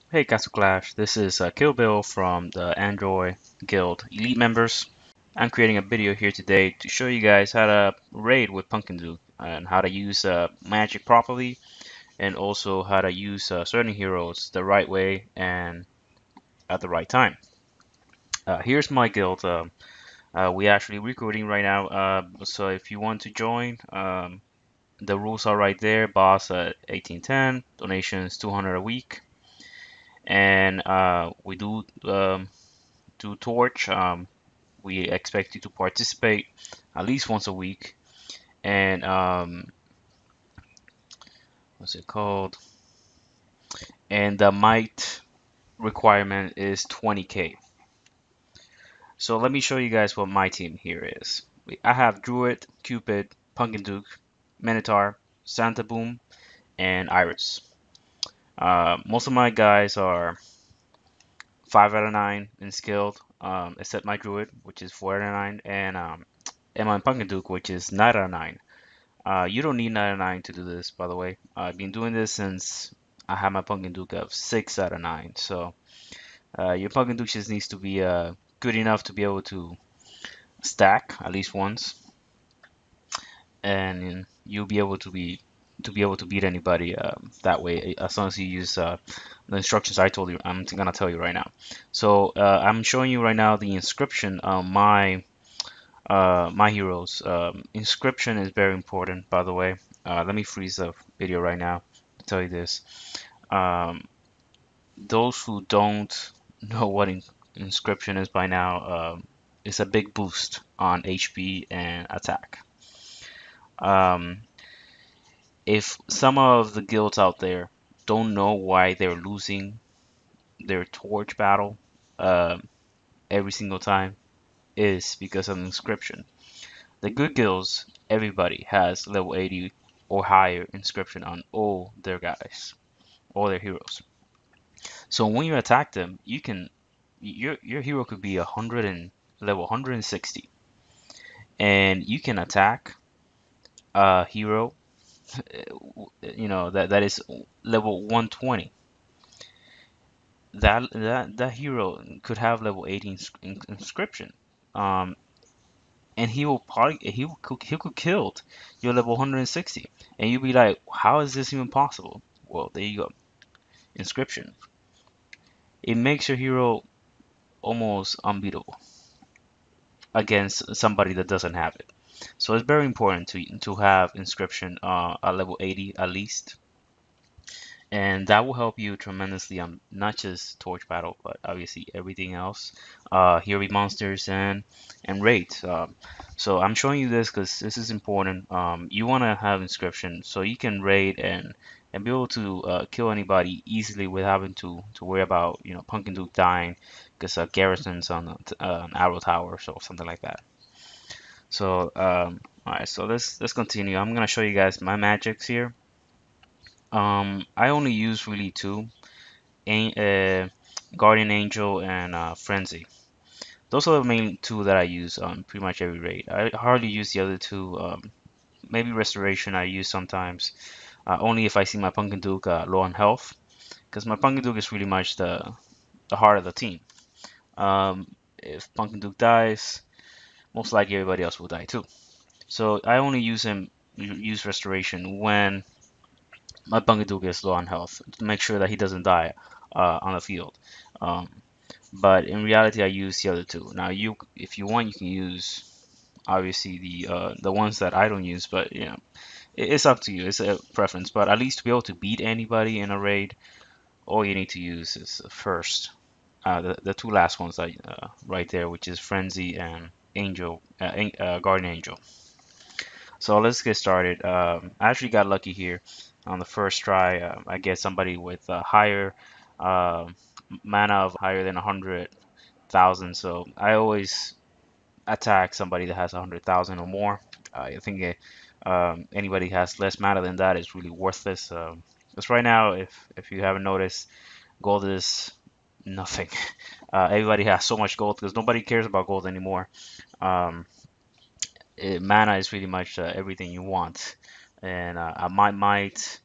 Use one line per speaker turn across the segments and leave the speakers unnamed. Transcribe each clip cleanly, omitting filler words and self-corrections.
Hey Castle Clash, this is Kill Bill from the Android Guild Elite members. I'm creating a video here today to show you guys how to raid with Pumpkin Duke and how to use magic properly, and also how to use certain heroes the right way and at the right time. Here's my guild. We actually recruiting right now, so if you want to join, the rules are right there. Boss at 1810, donations 200 a week, and we do torch. We expect you to participate at least once a week. And what's it called? And the might requirement is 20k. So let me show you guys what my team here is. I have Druid, Cupid, Pumpkin Duke, Minotaur, Santa Boom, and Iris. Most of my guys are 5 out of 9 in skilled, except my Druid, which is 4 out of 9, and my Pumpkin Duke, which is 9 out of 9. You don't need 99 to do this, by the way. I've been doing this since I had my Pumpkin Duke of 6 out of 9. So your Pumpkin Duke just needs to be good enough to be able to stack at least once, and you'll be able to beat anybody that way as long as you use the instructions I told you. I'm gonna tell you right now. So I'm showing you right now the inscription on my heroes. Inscription is very important, by the way. Let me freeze the video right now to tell you this. Um, those who don't know what inscription is by now, it's a big boost on HP and attack. Um, if some of the guilds out there don't know why they're losing their torch battle uh, every single time, is because of inscription. The good guilds, everybody has level 80 or higher inscription on all their guys, all their heroes. So when you attack them, your hero could be 100 and level 160, and you can attack a hero, that is level 120. That hero could have level 80 inscription. Um, and he could kill your level 160, and you'll be like, how is this even possible? Well, there you go. Inscription. It makes your hero almost unbeatable against somebody that doesn't have it. So it's very important to have inscription at level 80 at least, and that will help you tremendously on not just torch battle, but obviously everything else, hero monsters and raids. So I'm showing you this because this is important. You want to have inscription so you can raid and be able to kill anybody easily without having to worry about Pumpkin Duke dying because garrisons on an arrow tower or something like that. So all right, so let's continue. I'm gonna show you guys my magics here. I only use really two, Guardian Angel and Frenzy. Those are the main two that I use on pretty much every raid. I hardly use the other two. Maybe Restoration I use sometimes, only if I see my Pumpkin Duke low on health, because my Pumpkin Duke is really much the heart of the team. If Pumpkin Duke dies, most likely everybody else will die too. So I only use Restoration when my Pumpkin Duke is low on health to make sure that he doesn't die on the field. Um, but in reality, I use the other two. Now, if you want, you can use obviously the ones that I don't use, but it's up to you. It's a preference. But at least to be able to beat anybody in a raid, all you need to use is first the two last ones right there, which is Frenzy and Guardian Angel. So let's get started. I actually got lucky here on the first try. I get somebody with a higher uh, mana of higher than 100,000. So I always attack somebody that has 100,000 or more. I think anybody has less mana than that is really worthless. Because right now, if you haven't noticed, gold is nothing. Everybody has so much gold because nobody cares about gold anymore. Um, mana is pretty much everything you want, and I might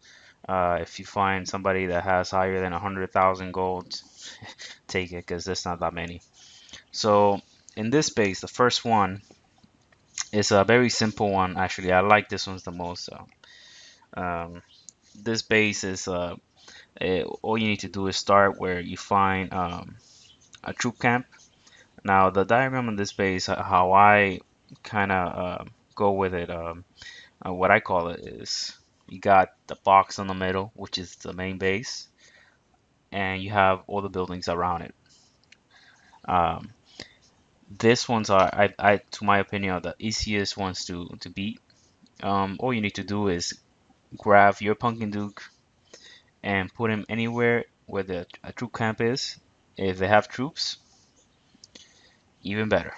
If you find somebody that has higher than 100,000 gold, take it because there's not that many. So in this base, the first one is a very simple one. Actually, I like this one's the most. Um, this base is all you need to do is start where you find a troop camp. Now the diagram on this base, how I kind of go with it, what I call it is you got the box on the middle, which is the main base, and you have all the buildings around it. Um, this ones are, to my opinion, are the easiest ones to beat. All you need to do is grab your Pumpkin Duke and put him anywhere where the a troop camp is. If they have troops, even better.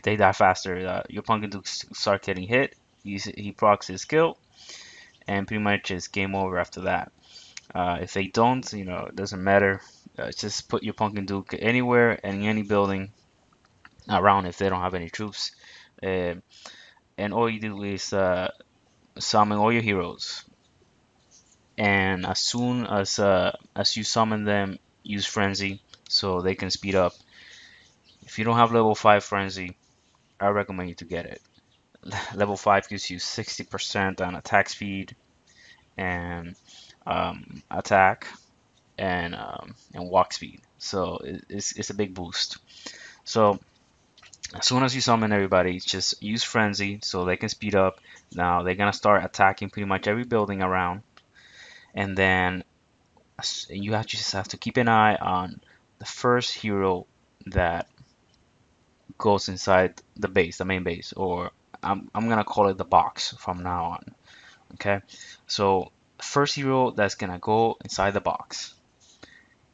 They die faster. Your Pumpkin Duke start getting hit. He procs his skill, and pretty much it's game over after that. If they don't, it doesn't matter. Just put your Pumpkin Duke anywhere in any building around if they don't have any troops. Uh, and all you do is summon all your heroes. And as you summon them, use Frenzy so they can speed up. If you don't have level 5 Frenzy, I recommend you to get it. Level 5 gives you 60% on attack speed and attack and walk speed. So it's a big boost. So as soon as you summon everybody, just use Frenzy so they can speed up. Now they're gonna start attacking pretty much every building around, and then you just have to keep an eye on the first hero that goes inside the base, the main base, or I'm gonna call it the box from now on. Okay, so first hero that's gonna go inside the box,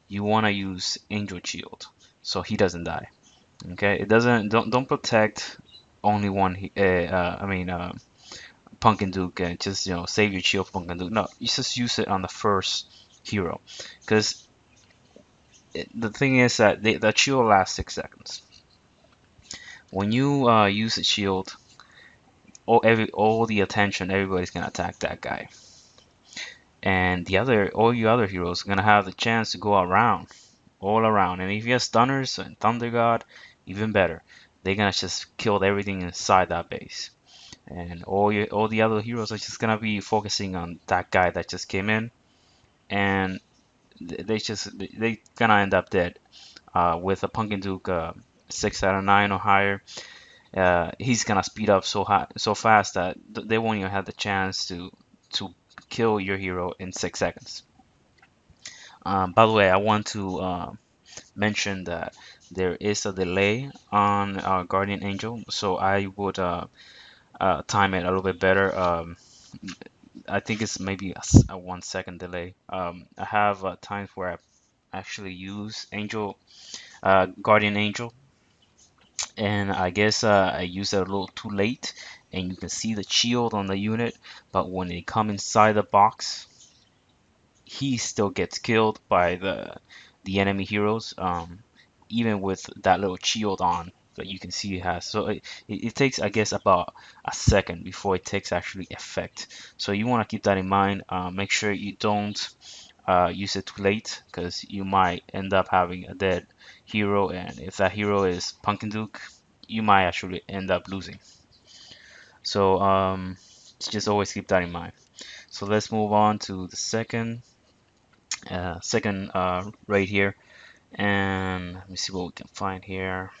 you wanna use Angel Shield so he doesn't die. Okay, it doesn't don't protect only one. I mean, Pumpkin Duke and just save your shield Pumpkin Duke. No, you just use it on the first hero, because the thing is that the shield lasts 6 seconds. When you use the shield, all the attention, everybody's gonna attack that guy, and all your other heroes are gonna have the chance to go around, all around. And if you have stunners and Thunder God, even better. They're gonna just kill everything inside that base, and all the other heroes are just gonna be focusing on that guy that just came in, and they gonna end up dead. With a Pumpkin Duke 6 out of 9 or higher, he's gonna speed up so fast that they won't even have the chance to kill your hero in 6 seconds. By the way, I want to mention that there is a delay on Guardian Angel, so I would time it a little bit better. I think it's maybe a 1 second delay. I have times where I actually use Guardian Angel, and I guess I use it a little too late, and you can see the shield on the unit, but when they come inside the box, he still gets killed by the enemy heroes, even with that little shield on that you can see he has. So it takes, I guess, about a second before it takes actually effect. So you want to keep that in mind. Make sure you don't use it too late, because you might end up having a dead hero, and if that hero is Pumpkin Duke, you might actually end up losing. So just always keep that in mind. So let's move on to the second right here, and let me see what we can find here.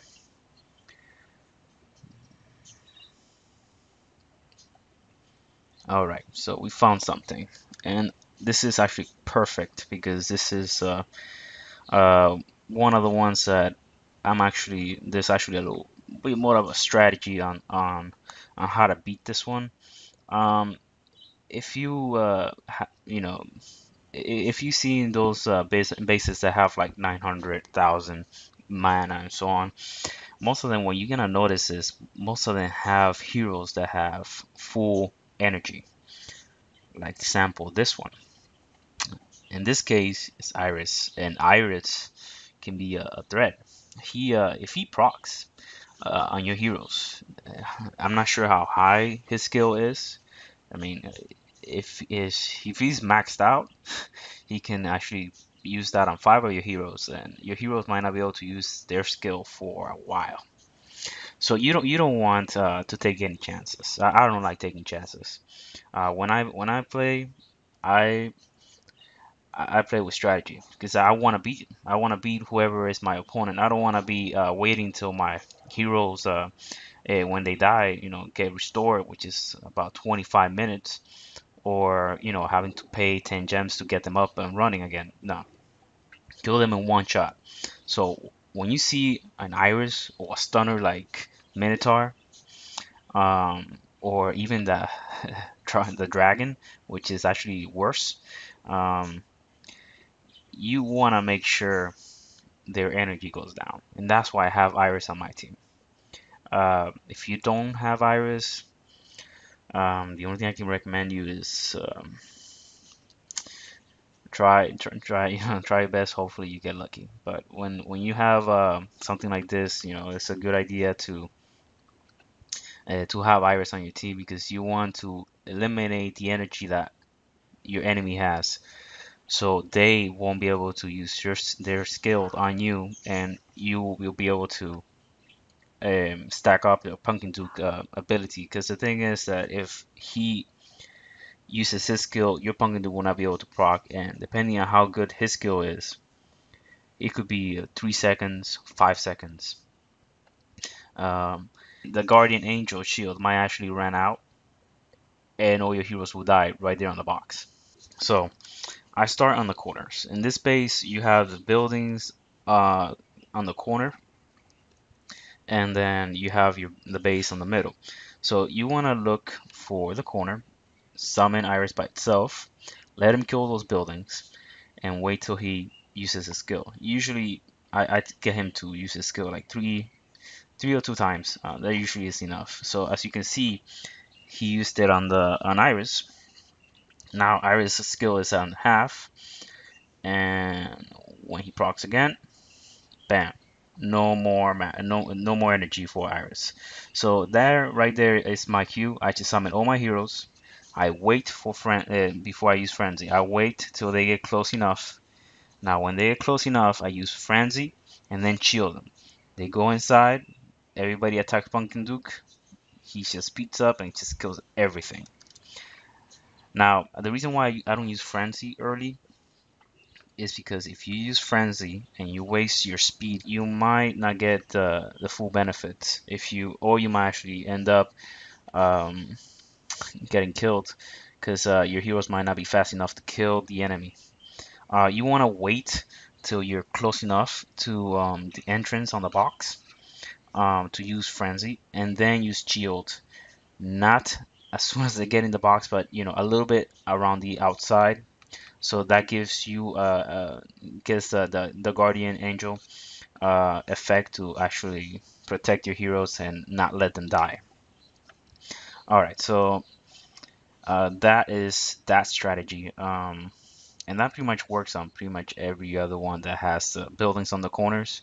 All right, so we found something, and this is actually perfect because this is uh, one of the ones that there's actually a little bit more of a strategy on how to beat this one. Um, if you if you see those bases that have like 900,000 mana and so on, most of them, what you're gonna notice is most of them have heroes that have full energy. Like example, this one. In this case, it's Iris, and Iris can be a threat. If he procs on your heroes, I'm not sure how high his skill is. I mean, if he's maxed out, he can actually use that on five of your heroes, and your heroes might not be able to use their skill for a while. So you don't want to take any chances. I don't like taking chances. When I play, I I play with strategy because I want to beat whoever is my opponent. I don't want to be waiting till my heroes when they die, get restored, which is about 25 minutes, or having to pay 10 gems to get them up and running again. No, kill them in one shot. So when you see an Iris or a stunner like Minotaur, or even the the dragon, which is actually worse, um, you want to make sure their energy goes down, and that's why I have Iris on my team. If you don't have Iris, the only thing I can recommend you is try try your best. Hopefully you get lucky. But when you have something like this, it's a good idea to have Iris on your team because you want to eliminate the energy that your enemy has, so they won't be able to use their skills on you, and you will be able to stack up your Pumpkin Duke ability. Because the thing is that if he uses his skill, your Pumpkin Duke will not be able to proc, and depending on how good his skill is, it could be 3 seconds, 5 seconds. Um, the Guardian Angel shield might actually run out, and all your heroes will die right there on the box. So I start on the corners. In this base, you have the buildings on the corner, and then you have the base on the middle. So you want to look for the corner, summon Iris by itself, let him kill those buildings, and wait till he uses his skill. Usually, I get him to use his skill like three or two times. That usually is enough. So as you can see, he used it on Iris. Now Iris' skill is on half, and when he procs again, bam, no more energy for Iris. So there, right there is my cue. I just summon all my heroes. I wait for before I use frenzy. I wait till they get close enough. Now when they get close enough, I use frenzy and then chill them. They go inside. Everybody attacks Pumpkin Duke. He just speeds up and just kills everything. Now the reason why I don't use frenzy early is because if you use frenzy and you waste your speed, you might not get the full benefits. If you or you might actually end up um, getting killed because your heroes might not be fast enough to kill the enemy. You want to wait till you're close enough to the entrance on the box to use frenzy, and then use shield. Not as soon as they get in the box, but a little bit around the outside, so that gives the guardian angel effect to actually protect your heroes and not let them die. All right, so that is that strategy, and that pretty much works on pretty much every other one that has buildings on the corners.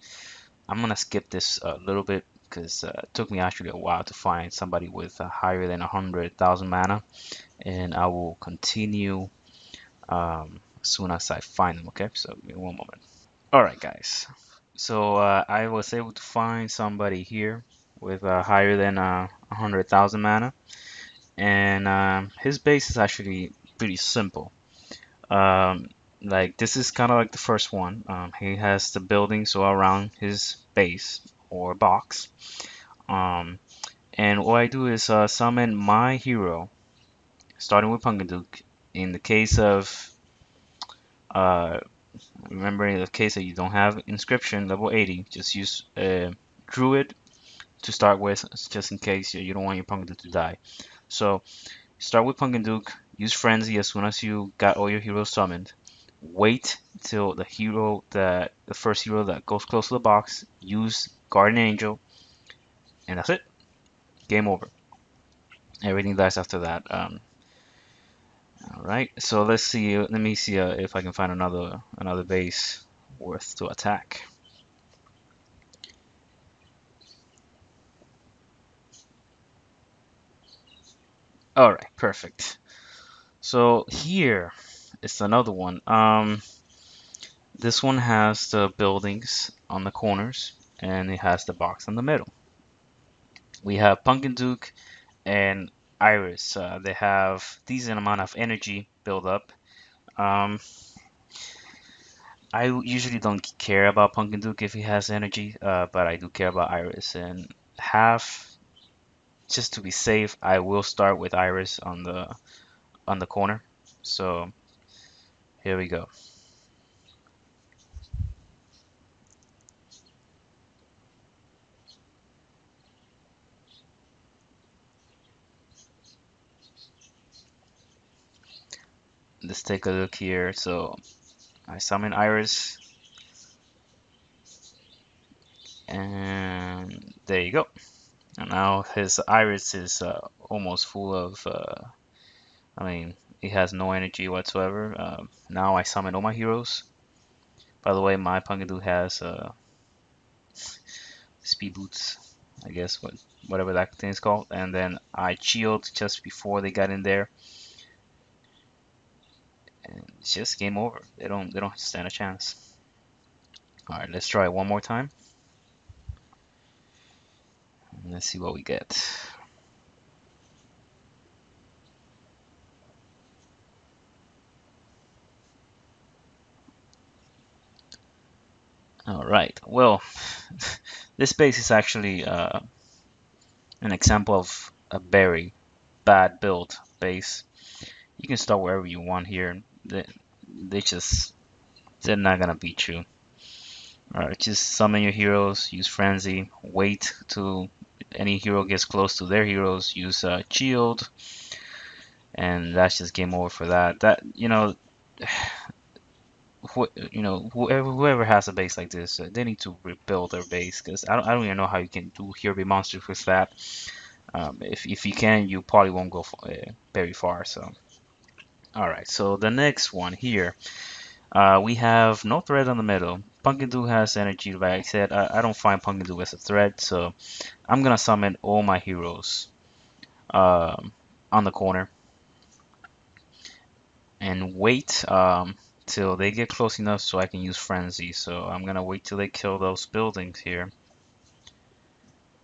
I'm gonna skip this a little bit because it took me actually a while to find somebody with higher than 100,000 mana, and I will continue as soon as I find them. Okay, so give me one moment. All right, guys. So I was able to find somebody here with higher than 100,000 mana, and his base is actually pretty simple. Um, like this is kind of like the first one. He has the buildings all around his base or box. Um, and what I do is summon my hero, starting with Pungadook. In the case of uh, remember, in the case that you don't have inscription level 80, just use Druid to start with, just in case you don't want your Pumpkin Duke to die. So start with Pumpkin Duke, use Frenzy as soon as you got all your heroes summoned. Wait till the first hero that goes close to the box, use Guardian Angel, and that's it. Game over. Everything dies after that. All right. So let's see. Let me see if I can find another base worth to attack. All right. Perfect. So here is another one. This one has the buildings on the corners and it has the box in the middle. We have Pumpkin Duke and Iris. They have decent amount of energy build up. Um, I usually don't care about Pumpkin Duke if he has energy, but I do care about Iris. And half, just to be safe, I will start with Iris on the corner. So here we go. Let's take a look here. So I summon Iris, and there you go. And now his Iris is almost full of. I mean, he has no energy whatsoever. Now I summon all my heroes. By the way, my Pungadoon has speed boots, I guess whatever that thing is called. And then I shield just before they got in there, and it's just game over. They don't stand a chance. All right, let's try it one more time. Let's see what we get. All right. Well, this base is actually an example of a very bad build base. You can start wherever you want here. They're not gonna beat you. Alright, just summon your heroes, use frenzy, wait till any hero gets close to their heroes, use shield, and that's just game over for that. That whoever has a base like this, they need to rebuild their base because I don't even know how you can do hero be monsters with that. If you can, you probably won't go very far. So, all right. So the next one here, we have no threat on the middle. Pumpkin Dude has energy, like I said. I don't find Pumpkin Dude as a threat, so I'm gonna summon all my heroes um, on the corner and wait till they get close enough so I can use Frenzy. So I'm gonna wait till they kill those buildings here.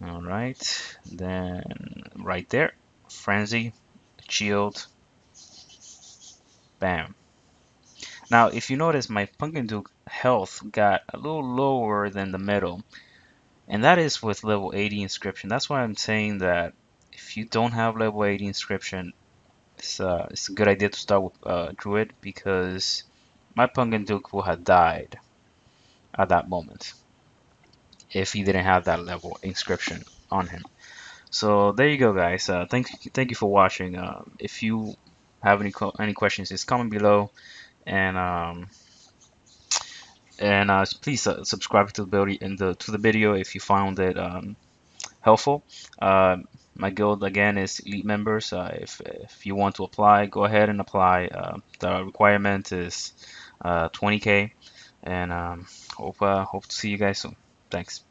All right, then right there, Frenzy, Shield, bam. Now, if you notice, my Pumpkin Duke health got a little lower than the middle, and that is with level 80 inscription. That's why I'm saying that if you don't have level 80 inscription, it's a good idea to start with Druid because my Pumpkin Duke will have died at that moment if he didn't have that level inscription on him. So there you go, guys. Thank you for watching. If you have any questions, just comment below, and please subscribe to the video if you found it helpful. My guild again is elite members. If you want to apply, go ahead and apply. The requirement is 20K, and hope to see you guys soon. Thanks.